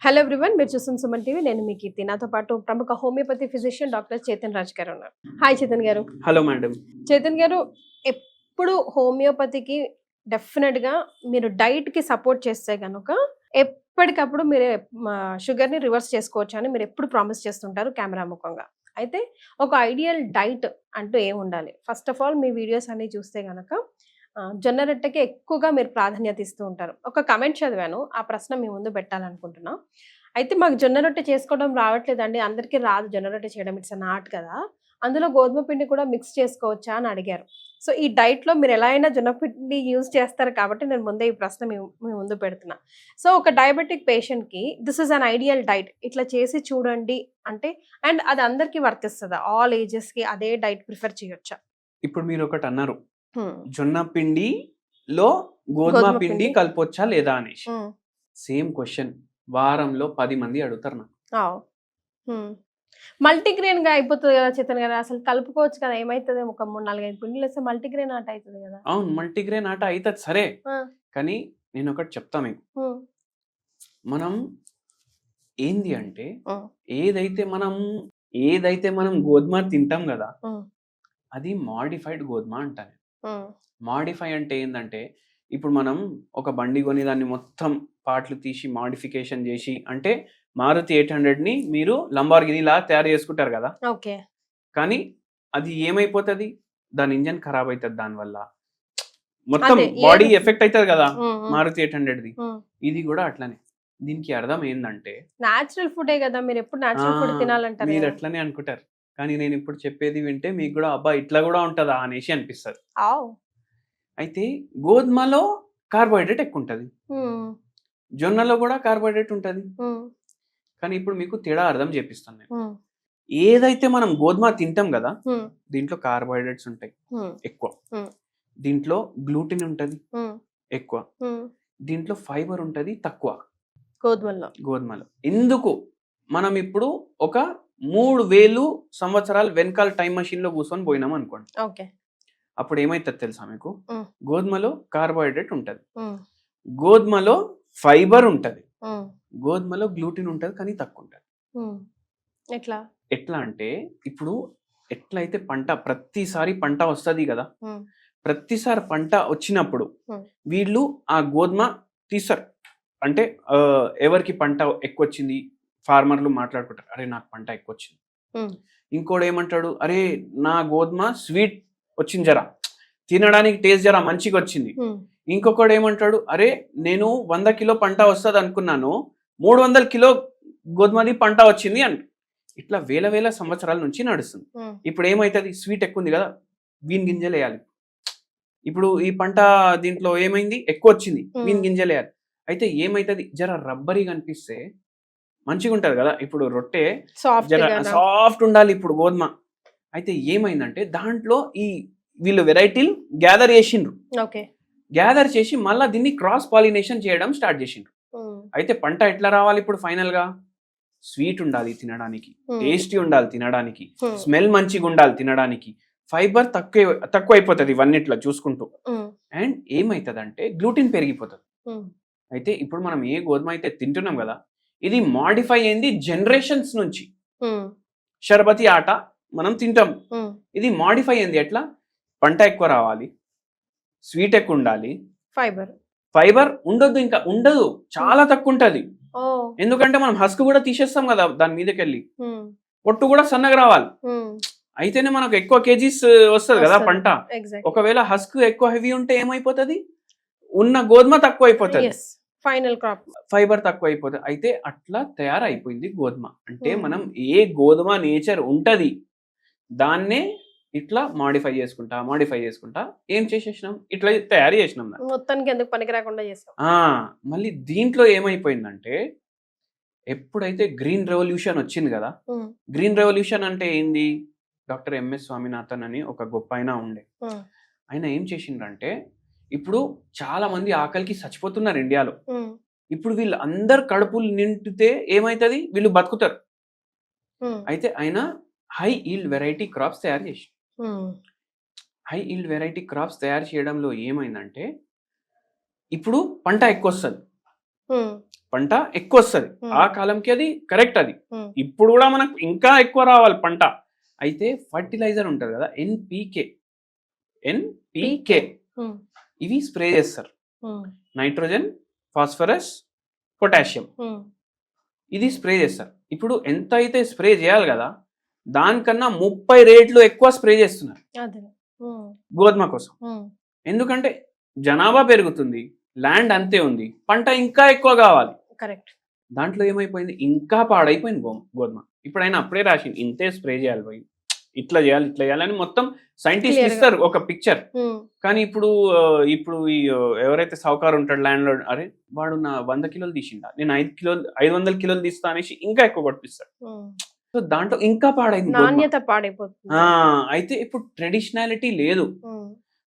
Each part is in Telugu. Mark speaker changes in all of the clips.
Speaker 1: హలో ఎవ్రీవన్, మీరు చూస్తున్న సుమన్ టీవీ. నేను మీ కీర్తి. నాతో పాటు ప్రముఖ homeopathy physician doctor Chetan Raj గారు ఉన్నారు. హాయ్ చేతన్ గారు.
Speaker 2: Hello madam.
Speaker 1: చేతన్ గారు, ఎప్పుడు హోమియోపతికి డెఫినెట్గా మీరు డైట్కి సపోర్ట్ చేస్తే కనుక ఎప్పటికప్పుడు మీరు షుగర్ని రివర్స్ చేసుకోవచ్చు అని మీరు ఎప్పుడు ప్రామిస్ చేస్తుంటారు కెమెరా ముఖంగా. అయితే ఒక ఐడియల్ డైట్ అంటూ ఏమి ఉండాలి? First of all me videos అన్ని చూస్తే కనుక జొన్న రొట్టెకి ఎక్కువగా మీరు ప్రాధాన్యత ఇస్తూ ఉంటారు. ఒక కమెంట్ చదివాను, ఆ ప్రశ్న మీ ముందు పెట్టాలనుకుంటున్నా. అయితే మాకు జొన్న రొట్టె చేసుకోవడం రావట్లేదండి, అందరికీ రాదు జొన్న రొట్టె చేయడం, ఇట్స్ అన్ ఆర్ట్ కదా, అందులో గోధుమ పిండి కూడా మిక్స్ చేసుకోవచ్చా అని అడిగారు. సో ఈ డైట్‌లో మీరు ఎలా అయినా జొన్న పిండి యూజ్ చేస్తారు కాబట్టి నేను ముందే ఈ ప్రశ్న మీ ముందు పెడుతున్నా. సో ఒక డయాబెటిక్ పేషెంట్‌కి this is an ideal diet, ఇట్లా చేసి చూడండి అంటే, అండ్ అది అందరికీ వర్తిస్తదా? ఆల్ ఏజెస్‌కి అదే డైట్ ప్రిఫర్ చేయొచ్చా?
Speaker 2: ఇప్పుడు మీరు ఒకటి అన్నారు,
Speaker 1: హ్మ్.
Speaker 2: జొన్న పిండిలో గోధుమ పిండి కలపొచ్చా లేదా అనేసి. సేమ్ క్వశ్చన్ వారంలో 10 మంది అడుగుతారు నాకు.
Speaker 1: మల్టీగ్రెయిన్‌గా అయిపోతది కదా చేతన్ గారు, అసలు కలుపుకోవచ్చు కదా, ఏమైతది? ఒక 3, 4, 5 పిండిలు వేస్తే మల్టీగ్రెయిన్ ఆట అయితది కదా.
Speaker 2: అవును, మల్టీగ్రెయిన్ ఆట అయితది సరే, కానీ నేను ఒకటి చెప్తా మీకు. మనం ఏంది అంటే ఏదైతే మనం గోధుమ తింటాం కదా, అది మాడిఫైడ్ గోధుమ అంటాను. మాడిఫై అంటే ఏంటంటే, ఇప్పుడు మనం ఒక బండి కొని దాన్ని మొత్తం పార్ట్లు తీసి మాడిఫికేషన్ చేసి, అంటే మారుతి 800ని మీరు లంబార్గిని లా తయారు చేసుకుంటారు కదా.
Speaker 1: ఓకే.
Speaker 2: కానీ అది ఏమైపోతుంది, దాని ఇంజన్ ఖరాబ్ అవుతుంది, దానివల్ల మొత్తం బాడీ ఎఫెక్ట్ అవుతుంది కదా మారుతి 800ది. ఇది కూడా అట్లనే. దీనికి అర్థం ఏంటంటే,
Speaker 1: నేచురల్ ఫుడే కదా, మీరు ఎప్పుడు నేచురల్ ఫుడ్ తినాలంటారు.
Speaker 2: మీరు అట్లనే అనుకుంటారు, కానీ నేను ఇప్పుడు చెప్పేది వింటే మీకు కూడా అబ్బా ఇట్లా కూడా ఉంటుందా అనేసి అనిపిస్తుంది. అయితే గోధుమలో కార్బోహైడ్రేట్ ఎక్కువ ఉంటుంది, జొన్నలో కూడా కార్బోహైడ్రేట్ ఉంటుంది. కానీ ఇప్పుడు మీకు తేడా అర్థం చేపిస్తాను నేను. ఏదైతే మనం గోధుమ తింటాం కదా, దీంట్లో కార్బోహైడ్రేట్స్ ఉంటాయి ఎక్కువ, దీంట్లో గ్లూటిన్ ఉంటుంది ఎక్కువ, దీంట్లో ఫైబర్ ఉంటుంది తక్కువ గోధుమలో. ఎందుకు మనం ఇప్పుడు ఒక 3000 సంవత్సరాలు వెనకాల టైం మషిన్ లో కూర్చొని పోయినాం అనుకోండి, అప్పుడు ఏమైతుంది తెలుసా మీకు? గోధుమలో కార్బోహైడ్రేట్ ఉంటుంది, గోధుమలో ఫైబర్ ఉంటుంది, గోధుమలో గ్లూటిన్ ఉంటుంది కానీ తక్కువ ఉంటుంది. ఎట్లా అంటే, ఇప్పుడు ఎట్లయితే ప్రతిసారి పంట వస్తుంది కదా, ప్రతిసారి పంట వచ్చినప్పుడు వీళ్ళు ఆ గోధుమ తీస్తారు. అంటే ఎవరికి పంట ఎక్కువ వచ్చింది, ఫార్మర్లు మాట్లాడుకుంటారు, అరే నాకు పంట ఎక్కువ వచ్చింది. ఇంకోటి ఏమంటాడు, అరే నా గోధుమ స్వీట్ వచ్చింది, జరా తినడానికి టేస్ట్ జరా మంచిగా వచ్చింది. ఇంకొకడు ఏమంటాడు, అరే నేను 100 కిలో పంట వస్తుంది అనుకున్నాను, 300 కిలో గోధుమది పంట వచ్చింది అంట. ఇట్లా వేల సంవత్సరాల నుంచి నడుస్తుంది. ఇప్పుడు ఏమైతుంది, స్వీట్ ఎక్కువ ఉంది కదా, వీన్ గింజలు వేయాలి. ఇప్పుడు ఈ పంట దీంట్లో ఏమైంది, ఎక్కువ వచ్చింది, వీన్ గింజలు వేయాలి. అయితే ఏమైతుంది, జర రబ్బరీ కనిపిస్తే మంచిగా ఉంటుంది కదా. ఇప్పుడు రొట్టె జర సాఫ్ట్ ఉండాలి ఇప్పుడు గోధుమ. అయితే ఏమైందంటే, దాంట్లో వీళ్ళు వెరైటీలు గ్యాదర్ చేసిండ్రు. గ్యాదర్ చేసి మళ్ళీ దీన్ని క్రాస్ పాలినేషన్ చేయడం స్టార్ట్ చేసిండ్రు. అయితే పంట ఎట్లా రావాలి ఇప్పుడు ఫైనల్ గా? స్వీట్ ఉండాలి తినడానికి, టేస్టీ ఉండాలి తినడానికి, స్మెల్ మంచిగా ఉండాలి తినడానికి, ఫైబర్ తక్కువ అయిపోతుంది ఇవన్నిట్లో చూసుకుంటూ. అండ్ ఏమైతుంది అంటే, గ్లూటిన్ పెరిగిపోతుంది. అయితే ఇప్పుడు మనం ఏ గోధుమ అయితే తింటున్నాం కదా, ఇది మాడిఫై అయింది జనరేషన్స్ నుంచి. షర్బతి ఆట మనం తింటాం, ఇది మాడిఫై అయింది. ఎట్లా? పంట ఎక్కువ రావాలి, స్వీట్ ఎక్కువ ఉండాలి, ఫైబర్ ఉండొద్దు, ఇంకా ఉండదు, చాలా తక్కువ ఉంటది. ఎందుకంటే మనం హస్క్ కూడా తీసేస్తాం కదా దాని మీదకి వెళ్ళి, పొట్టు కూడా సన్నగా రావాలి, అయితేనే మనకు ఎక్కువ కేజీస్ వస్తుంది కదా పంట. ఒకవేళ హస్క్ ఎక్కువ హెవీ ఉంటే ఏమైపోతుంది, ఉన్న గోధుమ తక్కువ అయిపోతుంది,
Speaker 1: ఫైనల్ క్రాప్
Speaker 2: ఫైబర్ తక్కువ అయిపోతుంది. అయితే అట్లా తయారైపోయింది గోధుమ. అంటే మనం ఏ గోధుమ నేచర్ ఉంటది దాన్నే ఇట్లా మాడిఫై చేసుకుంటా ఏం చేసేసినాం, ఇట్లా తయారు చేసినాం,
Speaker 1: మొత్తానికి ఎందుకు పనికి రాకుండా చేసాం.
Speaker 2: మళ్ళీ దీంట్లో ఏమైపోయిందంటే, ఎప్పుడైతే గ్రీన్ రెవల్యూషన్ వచ్చింది కదా, గ్రీన్ రెవల్యూషన్ అంటే ఏంది, డాక్టర్ ఎంఎస్ స్వామినాథన్ అని ఒక గొప్ప ఆయన ఉండే, ఆయన ఏం చేసిండ్రంటే, ఇప్పుడు చాలా మంది ఆకలికి చచ్చిపోతున్నారు ఇండియాలో. ఇప్పుడు వీళ్ళు అందరు కడుపులు నింపితే ఏమైతుంది, వీళ్ళు బతుకుతారు. అయితే ఆయన హై ఈల్డ్ వెరైటీ క్రాప్స్ తయారు చేసి, హై ఈల్డ్ వెరైటీ క్రాప్స్ తయారు చేయడంలో ఏమైందంటే, ఇప్పుడు పంట ఎక్కువ వస్తుంది, పంట ఎక్కువ వస్తుంది. ఆ కాలంకి అది కరెక్ట్. అది ఇప్పుడు కూడా మనకు ఇంకా ఎక్కువ రావాలి పంట. అయితే ఫర్టిలైజర్ ఉంటది కదా, ఎన్పికే ఇవి స్ప్రే చేస్తారు. నైట్రోజన్, ఫాస్ఫరస్, పొటాషియం ఇది స్ప్రే చేస్తారు. ఇప్పుడు ఎంత అయితే స్ప్రే చేయాలి కదా, దానికన్నా 30 రెట్లు ఎక్కువ స్ప్రే చేస్తున్నారు గోధుమ కోసం. ఎందుకంటే జనాభా పెరుగుతుంది, ల్యాండ్ అంతే ఉంది, పంట ఇంకా ఎక్కువ కావాలి.
Speaker 1: కరెక్ట్.
Speaker 2: దాంట్లో ఏమైపోయింది, ఇంకా పాడైపోయింది గోధుమ. ఇప్పుడు ఆయన అప్పుడే రాసింది ఇంతే స్ప్రే చేయాలి పోయి, ఇట్లా చేయాలి ఇట్లా చేయాలి అని మొత్తం సైంటిస్ట్ ఇస్తారు ఒక పిక్చర్. కానీ ఇప్పుడు ఈ ఎవరైతే సావుకారు ఉంటాడు ల్యాండ్ లో, అరే వాడు నా 100 కిలోలు తీసిండా, నేను 500 కిలోలు తీస్తా అనేసి ఇంకా ఎక్కువ పట్టిస్తాడు. సో దాంట్లో ఇంకా పాడైంది,
Speaker 1: నాణ్యత పాడైపోతుంది.
Speaker 2: అయితే ఇప్పుడు ట్రెడిషనాలిటీ లేదు,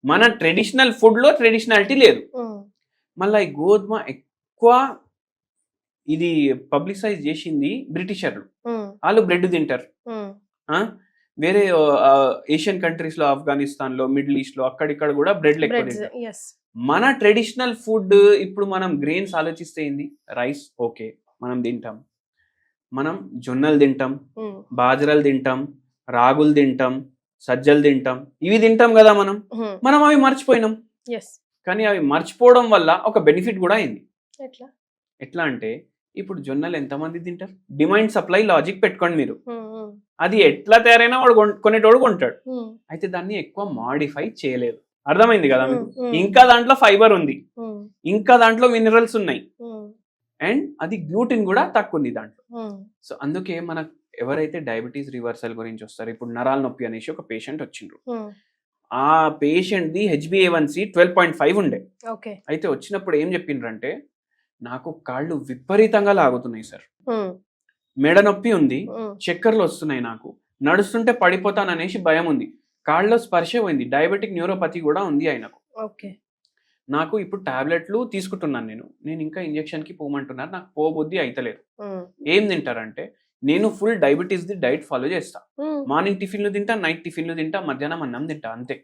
Speaker 2: మన ట్రెడిషనల్ ఫుడ్ లో ట్రెడిషనాలిటీ లేదు. మళ్ళీ ఈ గోధుమ ఎక్కువ ఇది పబ్లిసైజ్ చేసింది బ్రిటిషర్లు. వాళ్ళు బ్రెడ్ తింటారు. వేరే ఏషియన్ కంట్రీస్ లో, ఆఫ్ఘనిస్తాన్ లో, మిడిల్ ఈస్ట్ లో అక్కడిక్కడ కూడా బ్రెడ్ ఎక్కువ తింటారు. మన ట్రెడిషనల్ ఫుడ్ ఇప్పుడు మనం గ్రెయిన్స్ ఆలోచిస్తే ఏంది, రైస్ ఓకే మనం తింటాం, మనం జొన్నలు తింటాం, బాజరాలు తింటాం, రాగులు తింటాం, సజ్జలు తింటాం, ఇవి తింటాం కదా మనం అవి మర్చిపోయినాం. కానీ అవి మర్చిపోవడం వల్ల ఒక బెనిఫిట్ కూడా అయింది. ఎట్లా అంటే ఇప్పుడు జొన్నలు ఎంతమంది తింటారు, డిమాండ్ సప్లై లాజిక్ పెట్టుకోండి మీరు. అది ఎట్లా తయారైనా వాడు కొనేటోడు కొంటాడు. అయితే దాన్ని ఎక్కువ మాడిఫై చేయలేదు, అర్థమైంది కదా మీకు. ఇంకా దాంట్లో ఫైబర్ ఉంది, ఇంకా దాంట్లో మినరల్స్ ఉన్నాయి, అండ్ అది గ్లూటిన్ కూడా తక్కువ ఉంది దాంట్లో. సో అందుకే మనకు ఎవరైతే డయాబెటీస్ రివర్సల్ గురించి వస్తారు, ఇప్పుడు నరాల నొప్పి అనేసి ఒక పేషెంట్ వచ్చిండ్రు. ఆ పేషెంట్ ది HbA1c 12.5 ఉండే. అయితే వచ్చినప్పుడు ఏం చెప్పిండ్రంటే, నాకు కాళ్ళు విపరీతంగా లాగుతున్నాయి సార్, మెడ నొప్పి ఉంది, చక్కర్లు వస్తున్నాయి, నాకు నడుస్తుంటే పడిపోతాననేసి భయం ఉంది, కాళ్ళలో స్పర్శ పోయింది, డయాబెటిక్ న్యూరోపతి కూడా ఉంది ఆయనకు. నాకు ఇప్పుడు టాబ్లెట్లు తీసుకుంటున్నాను, నేను ఇంకా ఇంజెక్షన్ కి పోమంటున్నారు, నాకు పోబుద్ధి అయితలేదు. ఏం తింటారంటే, నేను full diabetes the diet follow చేస్తా. మార్నింగ్ టిఫిన్లు తింటా, నైట్ టిఫిన్లు తింటా, మధ్యాహ్నం అన్నం తింటా, అంతే.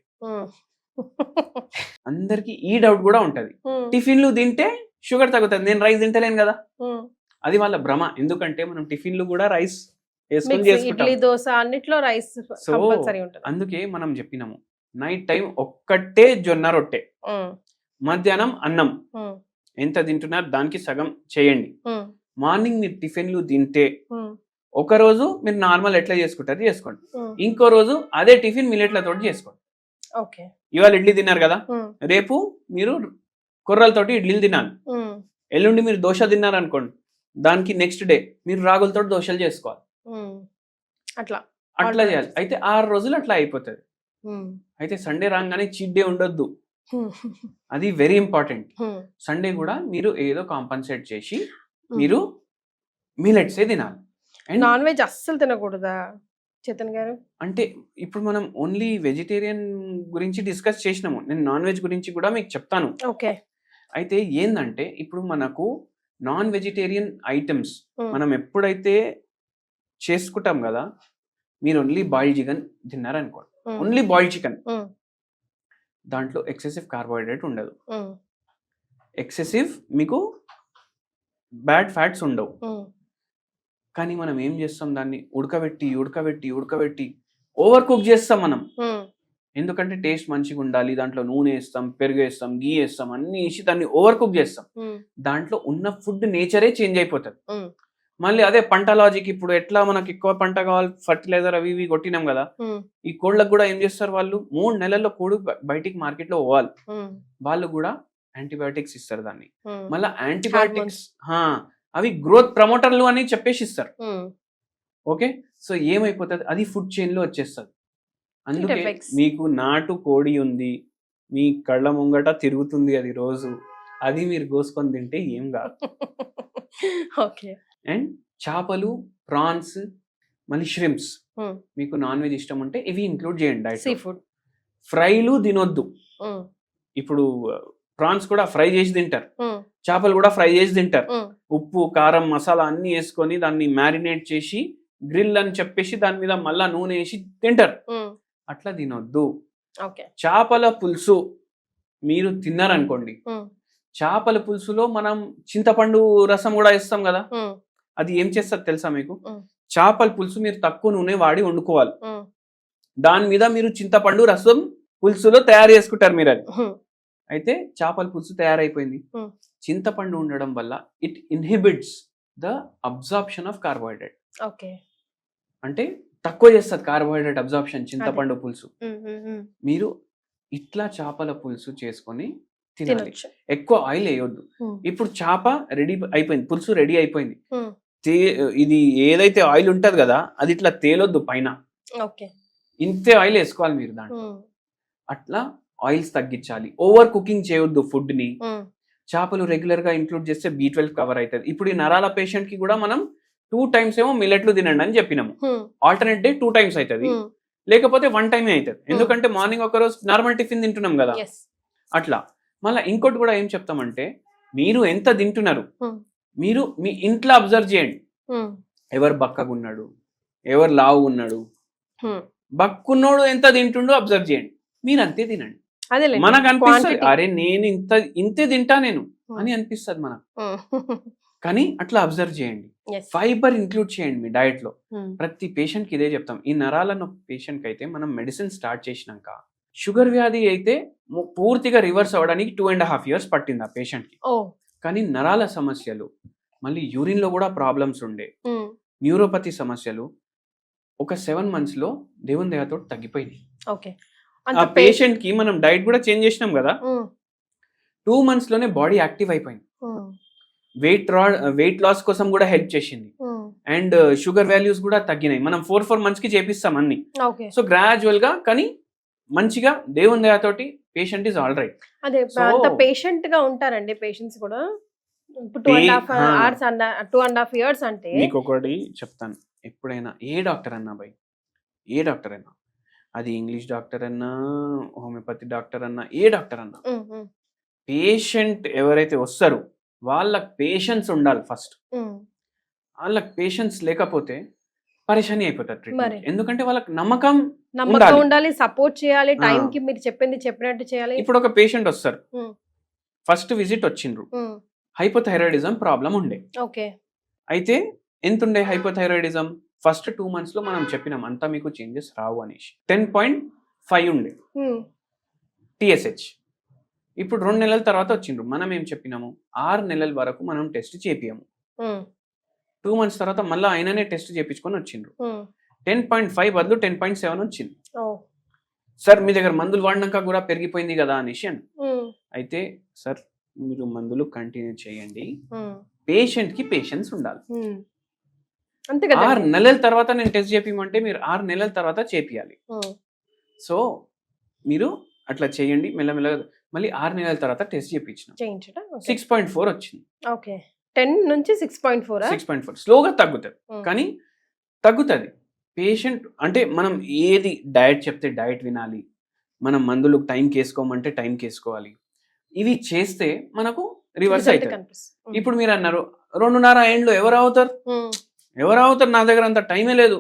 Speaker 2: అందరికి ఈ డౌట్ కూడా ఉంటది, టిఫిన్లు తింటే షుగర్ తగ్గుతుంది, నేను రైస్ తింటలేను కదా. అది వాళ్ళ భ్రమ. ఎందుకంటే మనం టిఫిన్లు కూడా రైస్ వేసుకొని చేసుకుంటాం. సో అందుకే మనం చెప్పినాము, నైట్ టైం ఒక్కటే జొన్న రొట్టె, మధ్యాహ్నం అన్నం, ఎంత తింటున్నారు దానికి సగం చేయండి. మార్నింగ్ మీరు టిఫిన్లు తింటే ఒక రోజు మీరు నార్మల్ ఎట్లా చేసుకుంటారు చేసుకోండి, ఇంకో రోజు అదే టిఫిన్ మిల్లెట్లతో చేసుకోండి. ఇవాళ ఇడ్లీ తిన్నారు కదా, రేపు మీరు కొర్రలతోటి ఇడ్లీలు తినాలి, ఎల్లుండి మీరు దోశ తిన్నారు అనుకోండి, దానికి నెక్స్ట్ డే మీరు రాగులతో దోశలు చేసుకోవాలి. అట్లా చేయాలి. అయితే 6 రోజులు అట్లా అయిపోతుంది. అయితే సండే రాగానే చీట్ డే ఉండొద్దు, అది వెరీ ఇంపార్టెంట్. సండే కూడా మీరు ఏదో కాంపన్సేట్ చేసి మీరు మిల్లెట్సే తినాలి.
Speaker 1: నాన్ వెజ్ అస్సలు తినకూడదా చేతన్ గారు? అంటే
Speaker 2: ఇప్పుడు మనం ఓన్లీ వెజిటేరియన్ గురించి డిస్కస్ చేసినాము, నేను నాన్ వెజ్ గురించి కూడా మీకు చెప్తాను. అయితే ఏందంటే ఇప్పుడు మనకు నాన్ వెజిటేరియన్ ఐటమ్స్ మనం ఎప్పుడైతే చేసుకుంటాం కదా, మీరు ఓన్లీ బాయిల్డ్ చికెన్ తిన్నారనుకోండి, ఓన్లీ బాయిల్డ్ చికెన్, దాంట్లో ఎక్సెసివ్ కార్బోహైడ్రేట్ ఉండదు, ఎక్సెసివ్ మీకు బ్యాడ్ ఫ్యాట్స్ ఉండవు. కానీ మనం ఏం చేస్తాం, దాన్ని ఉడకబెట్టి ఓవర్ కుక్ చేస్తాం మనం. ఎందుకంటే టేస్ట్ మంచిగా ఉండాలి, దాంట్లో నూనె వేస్తాం, పెరుగు వేస్తాం, గీ వేస్తాం, అన్ని వేసి దాన్ని ఓవర్ కుక్ చేస్తాం. దాంట్లో ఉన్న ఫుడ్ నేచరే చేంజ్ అయిపోతుంది. మళ్ళీ అదే పంట లాజిక్, ఇప్పుడు ఎట్లా మనకి ఎక్కువ పంట కావాలి, ఫర్టిలైజర్ అవి ఇవి కొట్టినాం కదా, ఈ కోళ్ళకు కూడా ఏం చేస్తారు, వాళ్ళు 3 నెలల్లో కోడి బయటికి మార్కెట్ లో పోవాలి, వాళ్ళు కూడా యాంటీబయాటిక్స్ ఇస్తారు దాన్ని. మళ్ళీ యాంటీబయాటిక్స్ అవి గ్రోత్ ప్రమోటర్లు అని చెప్పేసి ఇస్తారు. ఓకే, సో ఏమైపోతుంది, అది ఫుడ్ చైన్ లో వచ్చేస్తుంది. అందుకే మీకు నాటు కోడి ఉంది, మీ కళ్ళ ముంగట తిరుగుతుంది అది రోజు, అది మీరు కోసుకొని తింటే ఏం కాదు. అండ్ చేపలు, ప్రాన్స్, మళ్ళీ ష్రింప్స్, మీకు నాన్ వెజ్ ఇష్టం ఉంటే ఇవి ఇంక్లూడ్ చేయండి డైట్. ఫ్రైలు తినొద్దు. ఇప్పుడు ప్రాన్స్ కూడా ఫ్రై చేసి తింటారు, చేపలు కూడా ఫ్రై చేసి తింటారు, ఉప్పు కారం మసాలా అన్ని వేసుకొని దాన్ని మ్యారినేట్ చేసి గ్రిల్ అని చెప్పేసి దాని మీద మళ్ళా నూనె వేసి తింటారు. అట్లా తినొద్దు. చేపల పులుసు మీరు తిన్నారనుకోండి, చేపల పులుసులో మనం చింతపండు రసం కూడా ఇస్తాం కదా,
Speaker 1: ఉమ్,
Speaker 2: అది ఏం చేస్తుంది తెలుసా మీకు?
Speaker 1: ఉమ్,
Speaker 2: చేపల పులుసు మీరు తక్కువ నూనె వాడి వండుకోవాలి,
Speaker 1: ఉమ్,
Speaker 2: దాని మీద మీరు చింతపండు రసం పులుసులో తయారు చేసుకుంటారు మీరు అది.
Speaker 1: ఉమ్,
Speaker 2: అయితే చేపల పులుసు తయారైపోయింది.
Speaker 1: Hmm.
Speaker 2: చింతపండు ఉండడం వల్ల it inhibits the absorption of carbohydrate.
Speaker 1: Okay.
Speaker 2: అంటే తక్కువ చేస్తుంది కార్బోహైడ్రేట్ అబ్జార్ప్షన్ చింతపండు పులుసు.
Speaker 1: ఉమ్, ఉమ్, ఉమ్,
Speaker 2: మీరు ఇట్లా చేపల పులుసు చేసుకొని తినాలి,
Speaker 1: తినొచ్చు.
Speaker 2: ఎక్కువ ఆయిల్ వేయొద్దు.
Speaker 1: ఉమ్,
Speaker 2: ఇప్పుడు చేప రెడీ అయిపోయింది, పులుసు రెడీ అయిపోయింది.
Speaker 1: ఉమ్,
Speaker 2: ఇది ఏదైతే ఆయిల్ ఉంటది కదా అది ఇట్లా తేలొద్దు పైన,
Speaker 1: ఓకే.
Speaker 2: ఇంతే ఆయిల్ వేసుకోవాలి మీరు దాంట్లో.
Speaker 1: ఉమ్,
Speaker 2: అట్లా ఆయిల్స్ తగ్గించాలి, ఓవర్ కుకింగ్ చేయొద్దు ఫుడ్ ని.
Speaker 1: ఉమ్,
Speaker 2: చేపలు రెగ్యులర్ గా ఇంక్లూడ్ చేస్తే B12 కవర్ అవుతుంది. ఇప్పుడు ఈ నరాల పేషెంట్ కి కూడా మనం 2 times ఏమో మిల్లెట్లు తినండి అని చెప్పినాము,
Speaker 1: ఉమ్,
Speaker 2: ఆల్టర్నేట్ డే 2 times అవుతుంది,
Speaker 1: ఉమ్,
Speaker 2: లేకపోతే 1 time అవుతుంది. ఎందుకంటే మార్నింగ్ ఒక రోజు నార్మల్ టిఫిన్ తింటున్నాం కదా
Speaker 1: yes.
Speaker 2: అట్లా. మళ్ళీ ఇంకోటి కూడా ఏం చెప్తామంటే, మీరు ఎంత తింటున్నారు
Speaker 1: ఉమ్,
Speaker 2: మీరు మీ ఇంట్లో అబ్జర్వ్ చేయండి,
Speaker 1: ఉమ్,
Speaker 2: ఎవరు బక్కగా ఉన్నాడు, ఎవరు లావు ఉన్నాడు,
Speaker 1: ఉమ్,
Speaker 2: బక్కున్నోడు ఎంత తింటుండో అబ్జర్వ్ చేయండి, మీరు అంతే తినండి.
Speaker 1: అదేలేండి.
Speaker 2: మనకు అనిపిస్తుంది
Speaker 1: Quantity.
Speaker 2: అరే నేను ఇంతే తింటా నేను అని అనిపిస్తుంది మనకు,
Speaker 1: ఉమ్,
Speaker 2: కానీ అట్లా అబ్జర్వ్ చేయండి.
Speaker 1: yes.
Speaker 2: ఫైబర్ ఇంక్లూడ్ చేయండి మీ డయట్ లో.
Speaker 1: ఉమ్,
Speaker 2: ప్రతి పేషెంట్ కి ఇదే చెప్తాం. ఈ నరాల నొప్పి పేషెంట్ కి అయితే మనం మెడిసిన్ స్టార్ట్ చేసినాక, షుగర్ వ్యాధి అయితే పూర్తిగా రివర్స్ అవ్వడానికి 2.5 years పట్టింది ఆ పేషెంట్ కి.
Speaker 1: ఓ,
Speaker 2: కానీ నరాల సమస్యలు, మళ్ళీ యూరిన్ లో కూడా ప్రాబ్లమ్స్ ఉండే,
Speaker 1: ఉమ్,
Speaker 2: న్యూరోపతి సమస్యలు ఒక 7 months లో దేవుని దయతో తగ్గిపోయినాయి.
Speaker 1: ఓకే.
Speaker 2: ఆ
Speaker 1: అంత
Speaker 2: పేషెంట్ కి మనం డైట్ కూడా చేంజ్ చేసినాం కదా,
Speaker 1: ఉమ్,
Speaker 2: 2 months లోనే బాడీ యాక్టివ్ అయిపోయింది.
Speaker 1: ఉమ్,
Speaker 2: వెయిట్ లాస్ కోసం కూడా హెల్ప్ చేసింది.
Speaker 1: ఉమ్,
Speaker 2: అండ్ షుగర్ వాల్యూస్ కూడా తగ్గినాయి. మనం 4 months కి చేపిస్తాం అన్ని.
Speaker 1: ఓకే.
Speaker 2: సో గ్రాడ్యువల్ గా కానీ మంచిగా దేవుని దయతోటి పేషెంట్ ఈజ్ ఆల్ రైట్.
Speaker 1: అదే
Speaker 2: So-
Speaker 1: అంత పేషెంట్ గా ఉంటారండి పేషెంట్స్ కూడా. ఇప్పుడు 2.5 hours 2.5 years అంటే
Speaker 2: మీకు ఒకటి చెప్తాను, ఎప్పుడైనా ఏ డాక్టర్ అన్నా బై, ఏ డాక్టర్ అయినా, అది ఇంగ్లీష్ డాక్టర్ అన్నా, హోమియోపతి డాక్టర్ అన్నా, ఏ డాక్టర్ అన్నా,
Speaker 1: ఉమ్, ఉమ్,
Speaker 2: పేషెంట్ ఎవరైతే వస్తారో వాళ్ళకి పేషెన్స్ ఉండాలి ఫస్ట్.
Speaker 1: ఉమ్,
Speaker 2: వాళ్ళకి పేషెన్స్ లేకపోతే పరేషాని అయిపోతారు treatment.
Speaker 1: మరి.
Speaker 2: ఎందుకంటే వాళ్ళకి నమ్మకం
Speaker 1: నమ్మకం
Speaker 2: ఉండాలి.
Speaker 1: ఉండాలి, సపోర్ట్ చేయాలి,
Speaker 2: ఆ.
Speaker 1: టైం కి మీరు చెప్పింది చెప్పినట్టు చేయాలి.
Speaker 2: ఇప్పుడు ఒక పేషెంట్ వస్తారు,
Speaker 1: ఉమ్,
Speaker 2: ఫస్ట్ విజిట్ వచ్చిండ్రు,
Speaker 1: ఉమ్,
Speaker 2: హైపోథైరాయిడిజం ప్రాబ్లం ఉండే.
Speaker 1: ఓకే.
Speaker 2: అయితే ఎంత ఉండే హైపోథైరాయిడిజం? ఫస్ట్ 2 months లో మనం చెప్పినాం అంతా మీకు చేంజెస్ రావు అనేసి. 10.5 ఉండే
Speaker 1: ఉమ్,
Speaker 2: TSH. ఇప్పుడు 2 నెలల తర్వాత వచ్చిండ్రు, మనం ఏం చెప్పినాము 6 నెలల వరకు మనం టెస్ట్ చేపియము.
Speaker 1: ఉమ్,
Speaker 2: 2 months తర్వాత మళ్ళీ ఆయననే టెస్ట్ చేపించుకొని వచ్చిండ్రు,
Speaker 1: ఉమ్,
Speaker 2: 10.5 బదులు 10.7 వచ్చింది.
Speaker 1: ఓ,
Speaker 2: సార్ మీ దగ్గర మందులు వాడినాక కూడా పెరిగిపోయింది కదా అనేసి అని.
Speaker 1: ఉమ్,
Speaker 2: అయితే సార్ మీరు మందులు కంటిన్యూ చేయండి,
Speaker 1: ఉమ్,
Speaker 2: పేషెంట్ కి పేషెన్స్ ఉండాలి.
Speaker 1: ఉమ్. అంతే కదా.
Speaker 2: 6 నెలల తర్వాత నేను టెస్ట్ చేపిమంటే మీరు 6 నెలల తర్వాత చేపియాలి.
Speaker 1: ఉమ్,
Speaker 2: సో మీరు అట్లా చేయండి మెల్లమెల్లగా. మళ్ళీ 6 నెలల తర్వాత టెస్ట్ చేయించిన
Speaker 1: చేయించట.
Speaker 2: 6.4 వచ్చింది.
Speaker 1: ఓకే. 10 నుంచి 6.4.
Speaker 2: 6.4 స్లోగా తగ్గుతుంది,
Speaker 1: ఉమ్,
Speaker 2: కానీ తగ్గుతుంది. పేషెంట్ అంటే మనం ఏది డయట్ చెప్తే డయట్ వినాలి, మనం మందులు టైంకి వేసుకోమంటే టైంకి వేసుకోవాలి. ఇవి చేస్తే మనకు రివర్స్
Speaker 1: result
Speaker 2: అవుతుంది.
Speaker 1: కనిపిస్తుంది. ఉమ్,
Speaker 2: ఇప్పుడు మీరు అన్నారు 2.5 ఏండ్లు ఎవరు అవుతారు,
Speaker 1: ఉమ్,
Speaker 2: ఎవరు అవుతారు, నా దగ్గర అంత టైమే లేదు.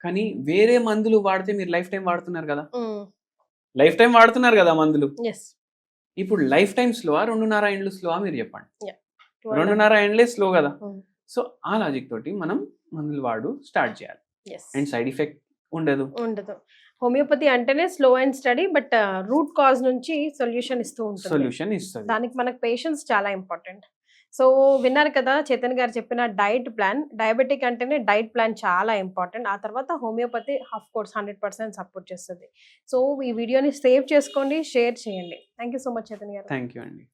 Speaker 2: కానీ వేరే మందులు వాడితే మీరు లైఫ్ టైం వాడుతున్నారు కదా,
Speaker 1: ఉమ్,
Speaker 2: లైఫ్ టైం వాడుతున్నారు కదా మందులు.
Speaker 1: yes.
Speaker 2: ఇప్పుడు లైఫ్ టైం స్లోవా 2.5 ఏండ్లు స్లోవా మీరు చెప్పండి.
Speaker 1: 2.5.
Speaker 2: 2.5 ఏండ్లే స్లో కదా.
Speaker 1: ఉమ్,
Speaker 2: సో ఆ లాజిక్ తోటి మనం మందులు వాడు స్టార్ట్ చేయాలి,
Speaker 1: yes.
Speaker 2: అండ్ సైడ్ ఎఫెక్ట్ ఉండదు.
Speaker 1: ఉండదు. హోమియోపతి అంటేనే slow and study, but root cause నుంచి సొల్యూషన్ ఇస్తూ ఉంటుంది.
Speaker 2: సొల్యూషన్ ఇస్తుంది.
Speaker 1: దానికి మనకు పేషెన్స్ చాలా ఇంపార్టెంట్. సో విన్నారు కదా చేతన్ గారు చెప్పిన డైట్ ప్లాన్. డయాబెటిక్ అంటేనే డైట్ ప్లాన్ చాలా ఇంపార్టెంట్. ఆ తర్వాత హోమియోపతి ఆఫ్ కోర్స్ 100% సపోర్ట్ చేస్తుంది. సో ఈ వీడియోని సేవ్ చేసుకోండి, షేర్ చేయండి. Thank you so much Chetan garu.
Speaker 2: Thank you అండి.